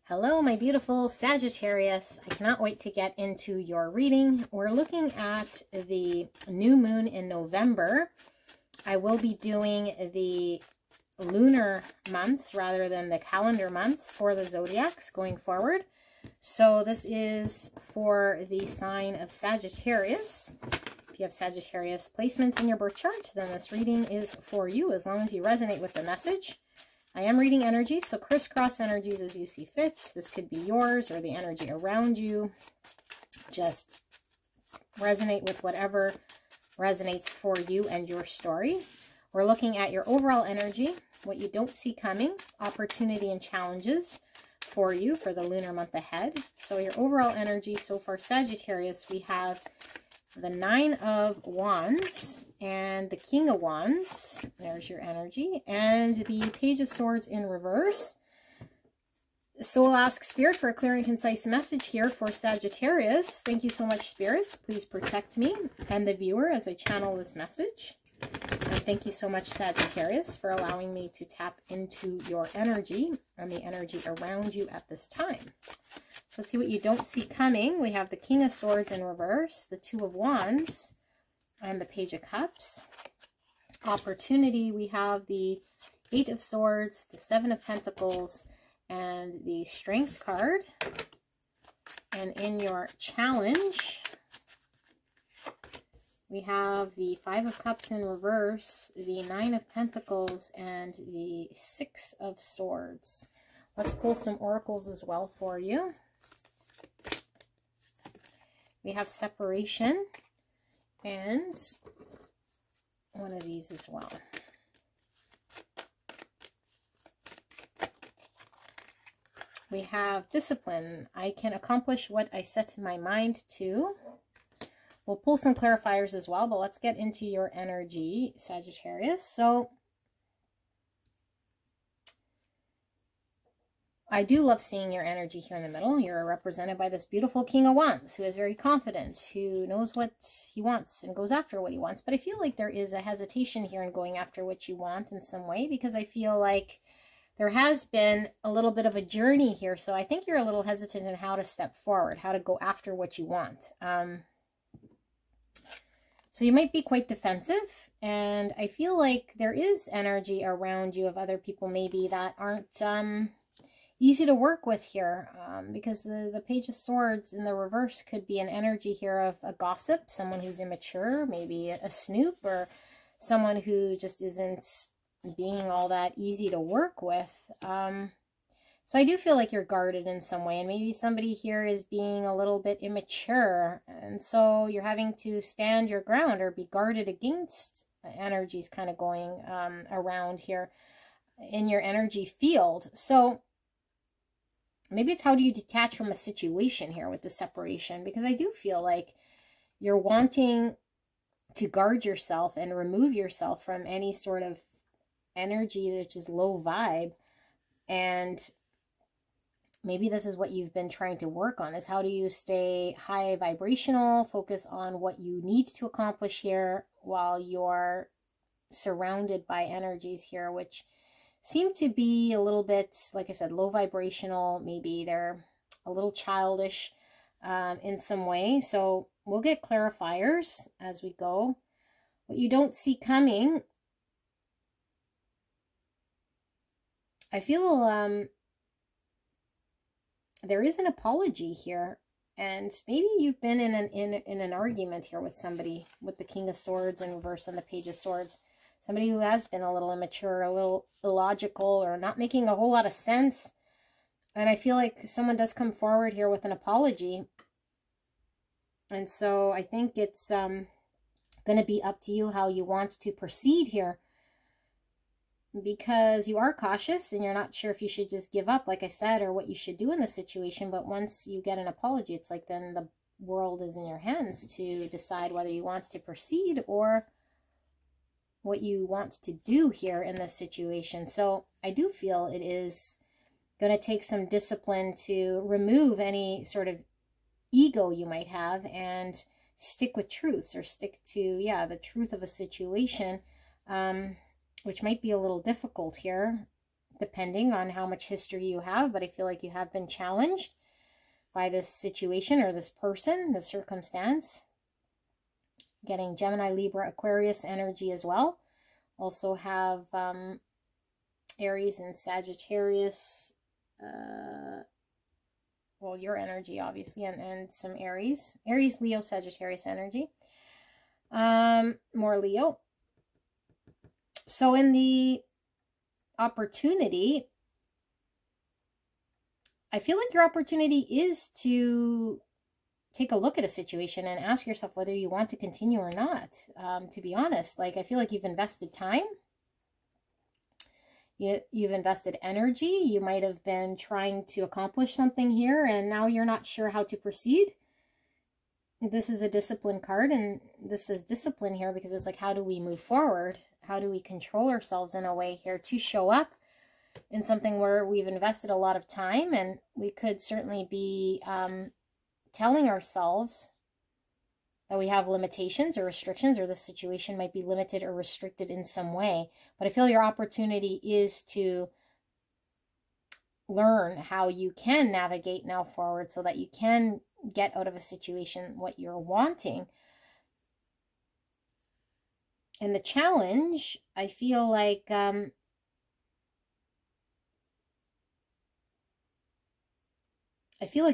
Hello, my beautiful Sagittarius. I cannot wait to get into your reading. We're looking at the new moon in November. I will be doing the lunar months rather than the calendar months for the zodiacs going forward. So this is for the sign of Sagittarius. If you have Sagittarius placements in your birth chart, then this reading is for you as long as you resonate with the message. I am reading energy, so crisscross energies as you see fit. This could be yours or the energy around you. Just resonate with whatever resonates for you and your story. We're looking at your overall energy, what you don't see coming, opportunity and challenges for you for the lunar month ahead. So your overall energy, so for Sagittarius, we have the Nine of Wands and the King of Wands. There's your energy. And the Page of Swords in reverse. So I'll ask Spirit for a clear and concise message here for Sagittarius. Thank you so much, Spirit. Please protect me and the viewer as I channel this message. And thank you so much, Sagittarius, for allowing me to tap into your energy and the energy around you at this time. So let's see what you don't see coming. We have the King of Swords in reverse, the Two of Wands, and the Page of Cups. Opportunity, we have the Eight of Swords, the Seven of Pentacles, and the Strength card. And in your challenge, we have the Five of Cups in reverse, the Nine of Pentacles, and the Six of Swords. Let's pull some oracles as well for you. We have separation and one of these as well. We have discipline. I can accomplish what I set my mind to. We'll pull some clarifiers as well, but let's get into your energy, Sagittarius. So I do love seeing your energy here in the middle. You're represented by this beautiful King of Wands who is very confident, who knows what he wants and goes after what he wants. But I feel like there is a hesitation here in going after what you want in some way, because I feel like there has been a little bit of a journey here. So I think you're a little hesitant in how to step forward, how to go after what you want. So you might be quite defensive, and I feel like there is energy around you of other people maybe that aren't easy to work with here, because the Page of Swords in the reverse could be an energy here of a gossip, someone who's immature, maybe a snoop, or someone who just isn't being all that easy to work with. So I do feel like you're guarded in some way, and maybe somebody here is being a little bit immature, and so you're having to stand your ground or be guarded against energies kind of going around here in your energy field. So maybe it's how do you detach from a situation here with the separation, because I do feel like you're wanting to guard yourself and remove yourself from any sort of energy that's just low vibe. And maybe this is what you've been trying to work on, is how do you stay high vibrational, focus on what you need to accomplish here while you're surrounded by energies here, which seem to be a little bit, like I said, low vibrational. Maybe they're a little childish in some way. So we'll get clarifiers as we go. What you don't see coming, I feel there is an apology here, and maybe you've been in an argument here with somebody with the King of Swords in reverse and the Page of Swords. Somebody who has been a little immature, a little illogical, or not making a whole lot of sense. And I feel like someone does come forward here with an apology. And so I think it's going to be up to you how you want to proceed here, because you are cautious and you're not sure if you should just give up, like I said, or what you should do in the situation. But once you get an apology, it's like then the world is in your hands to decide whether you want to proceed or what you want to do here in this situation. So I do feel it is going to take some discipline to remove any sort of ego you might have and stick with truths, or stick to, yeah, the truth of a situation, which might be a little difficult here depending on how much history you have, but I feel like you have been challenged by this situation or this person, the circumstance. Getting Gemini, Libra, Aquarius energy as well. Also have Aries and Sagittarius, well, your energy, obviously, and some Aries, Leo, Sagittarius energy. More Leo. So in the opportunity, I feel like your opportunity is to take a look at a situation and ask yourself whether you want to continue or not. To be honest, like, I feel like you've invested time. You've invested energy. You might have been trying to accomplish something here, and now you're not sure how to proceed. This is a discipline card, and this is discipline here because it's like, how do we move forward? How do we control ourselves in a way here to show up in something where we've invested a lot of time? And we could certainly be telling ourselves that we have limitations or restrictions, or the situation might be limited or restricted in some way. But I feel your opportunity is to learn how you can navigate now forward so that you can get out of a situation what you're wanting. And the challenge, I feel like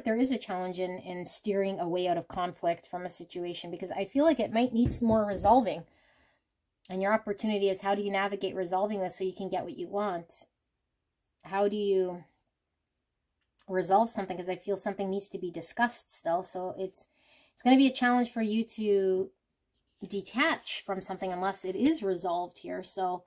there is a challenge in steering away out of conflict from a situation, because I feel like it might need some more resolving. And your opportunity is, how do you navigate resolving this so you can get what you want? How do you resolve something? Because I feel something needs to be discussed still. So it's going to be a challenge for you to detach from something unless it is resolved here. So,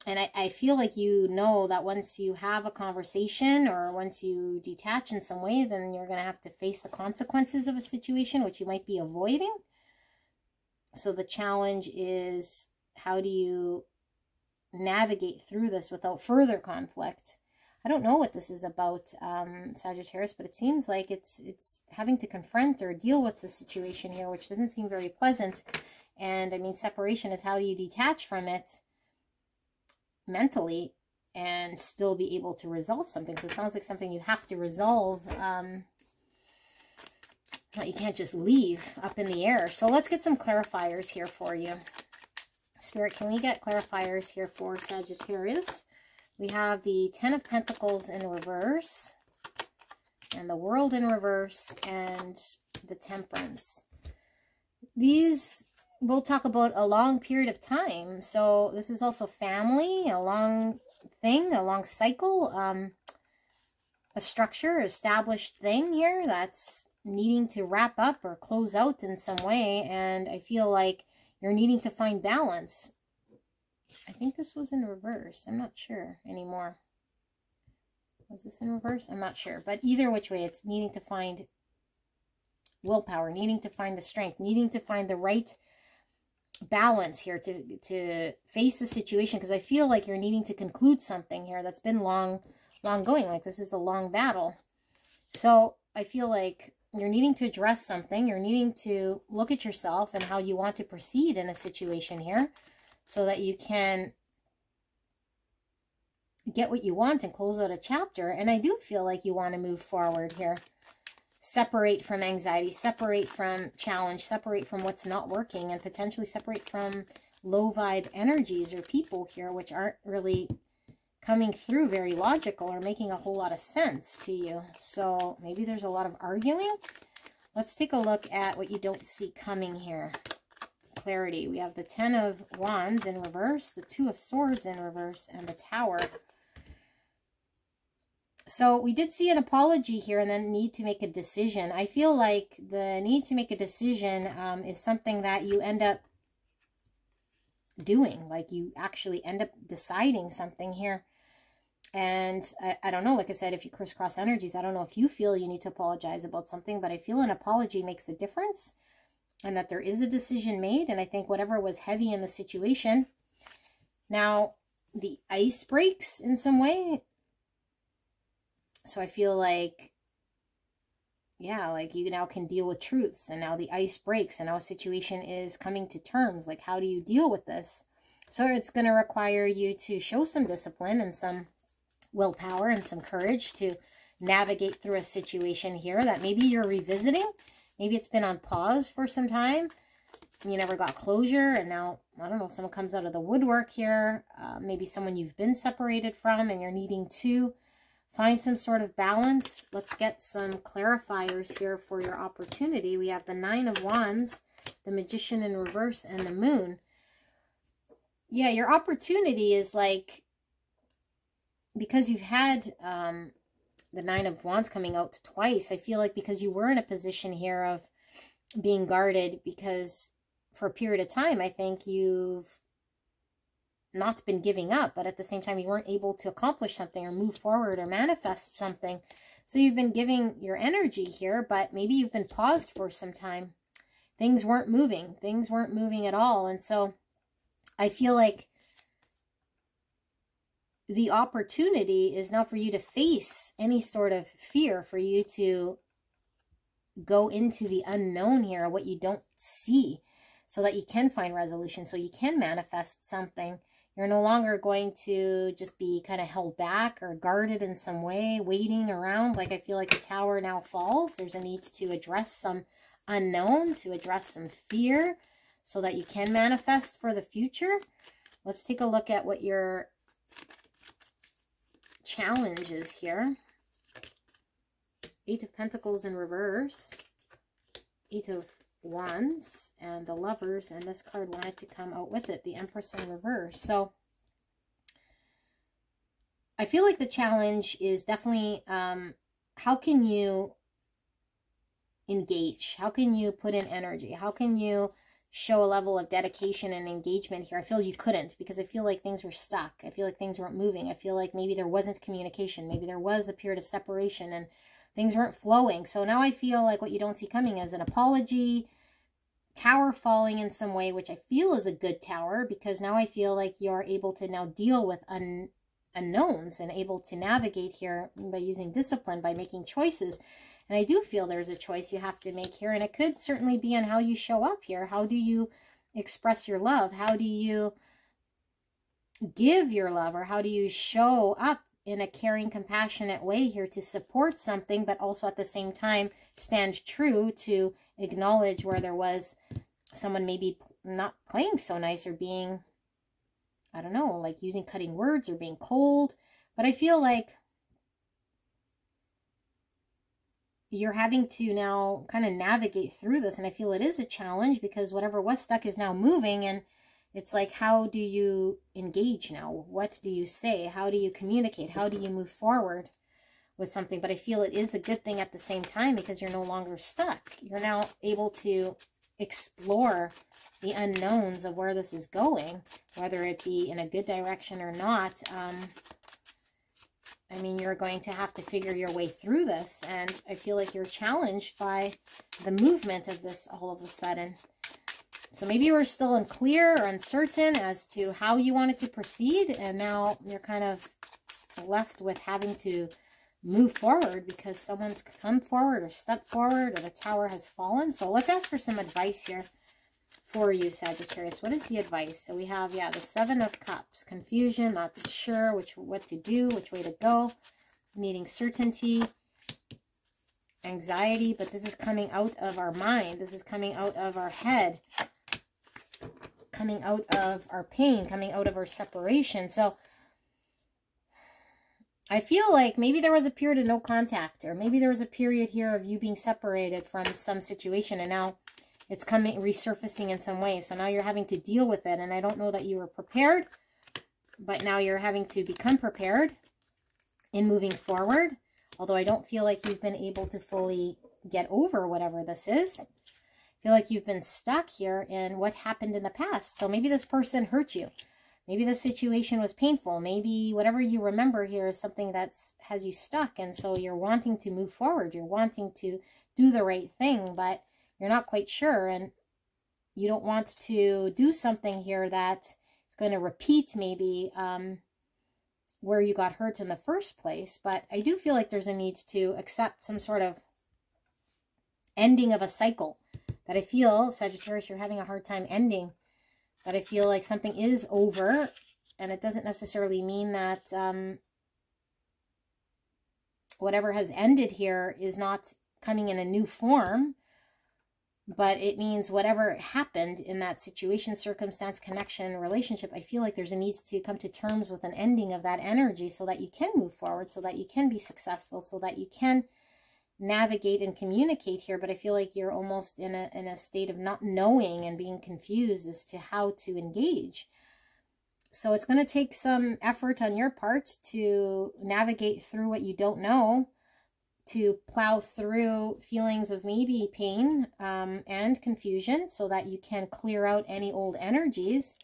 and I feel like you know that once you have a conversation or once you detach in some way, then you're going to have to face the consequences of a situation, which you might be avoiding. So the challenge is, how do you navigate through this without further conflict? I don't know what this is about, Sagittarius, but it seems like it's having to confront or deal with the situation here, which doesn't seem very pleasant. And I mean, separation is, how do you detach from it mentally and still be able to resolve something? So it sounds like something you have to resolve, that you can't just leave up in the air. So let's get some clarifiers here for you. Spirit, can we get clarifiers here for Sagittarius? We have the Ten of Pentacles in reverse, and the World in reverse, and the Temperance. These, we'll talk about a long period of time. So this is also family, a long thing, a long cycle, a structure, established thing here that's needing to wrap up or close out in some way. And I feel like you're needing to find balance. I think this was in reverse. I'm not sure anymore. Was this in reverse? I'm not sure. But either which way, it's needing to find willpower, needing to find the strength, needing to find the right balance here to face the situation. Because I feel like you're needing to conclude something here that's been long going. Like, this is a long battle. So I feel like you're needing to address something. You're needing to look at yourself and how you want to proceed in a situation here, so that you can get what you want and close out a chapter. And I do feel like you want to move forward here. Separate from anxiety, separate from challenge, separate from what's not working, and potentially separate from low vibe energies or people here, which aren't really coming through very logical or making a whole lot of sense to you. So maybe there's a lot of arguing. Let's take a look at what you don't see coming here. Clarity. We have the Ten of Wands in reverse, the Two of Swords in reverse, and the Tower. So we did see an apology here and then need to make a decision. I feel like the need to make a decision is something that you end up doing. Like, you actually end up deciding something here. And I don't know, like I said, if you crisscross energies, I don't know if you feel you need to apologize about something, but I feel an apology makes the difference. And that there is a decision made. And I think whatever was heavy in the situation, now the ice breaks in some way. So I feel like, yeah, like you now can deal with truths. And now the ice breaks. And now a situation is coming to terms. Like, how do you deal with this? So it's going to require you to show some discipline and some willpower and some courage to navigate through a situation here that maybe you're revisiting. Maybe it's been on pause for some time. You never got closure, and now, I don't know, someone comes out of the woodwork here. Maybe someone you've been separated from, and you're needing to find some sort of balance. Let's get some clarifiers here for your opportunity. We have the Nine of Wands, the Magician in reverse, and the Moon. Yeah, your opportunity is like, because you've had the Nine of Wands coming out twice, I feel like because you were in a position here of being guarded, because for a period of time, I think you've not been giving up, but at the same time, you weren't able to accomplish something or move forward or manifest something. So you've been giving your energy here, but maybe you've been paused for some time. Things weren't moving. Things weren't moving at all. And so I feel like the opportunity is now for you to face any sort of fear, for you to go into the unknown here, what you don't see, so that you can find resolution, so you can manifest something. You're no longer going to just be kind of held back or guarded in some way, waiting around. Like, I feel like the tower now falls. There's a need to address some unknown, to address some fear, so that you can manifest for the future. Let's take a look at what your challenge is here. Eight of Pentacles in reverse, Eight of Wands, and the Lovers, and this card wanted to come out with it, the Empress in reverse. So I feel like the challenge is definitely how can you engage? How can you put in energy? How can you show a level of dedication and engagement here? I feel you couldn't, because I feel like things were stuck. I feel like things weren't moving. I feel like maybe there wasn't communication. Maybe there was a period of separation and things weren't flowing. So now I feel like what you don't see coming is an apology, tower falling in some way, which I feel is a good tower, because now I feel like you're able to now deal with unknowns and able to navigate here by using discipline, by making choices. And I do feel there's a choice you have to make here, and it could certainly be on how you show up here. How do you express your love? How do you give your love, or how do you show up in a caring, compassionate way here to support something, but also at the same time stand true to acknowledge where there was someone maybe not playing so nice, or being, I don't know, like using cutting words or being cold. But I feel like you're having to now kind of navigate through this, and I feel it is a challenge, because whatever was stuck is now moving, and it's like, how do you engage now? What do you say? How do you communicate? How do you move forward with something? But I feel it is a good thing at the same time, because you're no longer stuck. You're now able to explore the unknowns of where this is going, whether it be in a good direction or not. I mean, you're going to have to figure your way through this, and I feel like you're challenged by the movement of this all of a sudden. So maybe you were still unclear or uncertain as to how you wanted to proceed, and now you're kind of left with having to move forward because someone's come forward or stepped forward, or the tower has fallen. So let's ask for some advice here for you, Sagittarius. What is the advice? So we have, yeah, the Seven of Cups. Confusion, not sure what to do, which way to go, needing certainty, anxiety, but this is coming out of our mind. This is coming out of our head, coming out of our pain, coming out of our separation. So I feel like maybe there was a period of no contact, or maybe there was a period here of you being separated from some situation, and now it's coming, resurfacing in some way. So now you're having to deal with it, and I don't know that you were prepared, but now you're having to become prepared in moving forward. Although I don't feel like you've been able to fully get over whatever this is. I feel like you've been stuck here in what happened in the past. So maybe this person hurt you. Maybe the situation was painful. Maybe whatever you remember here is something that has you stuck. And so you're wanting to move forward. You're wanting to do the right thing, but you're not quite sure. And you don't want to do something here that is going to repeat maybe where you got hurt in the first place. But I do feel like there's a need to accept some sort of ending of a cycle that I feel, Sagittarius, you're having a hard time ending. But I feel like something is over, and it doesn't necessarily mean that whatever has ended here is not coming in a new form, but it means whatever happened in that situation, circumstance, connection, relationship, I feel like there's a need to come to terms with an ending of that energy so that you can move forward, so that you can be successful, so that you can navigate and communicate here. But I feel like you're almost in a state of not knowing and being confused as to how to engage. So it's going to take some effort on your part to navigate through what you don't know, to plow through feelings of maybe pain and confusion, so that you can clear out any old energies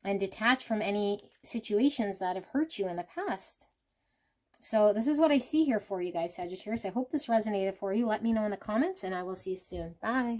and detach from any situations that have hurt you in the past. So this is what I see here for you guys, Sagittarius. I hope this resonated for you. Let me know in the comments, and I will see you soon. Bye.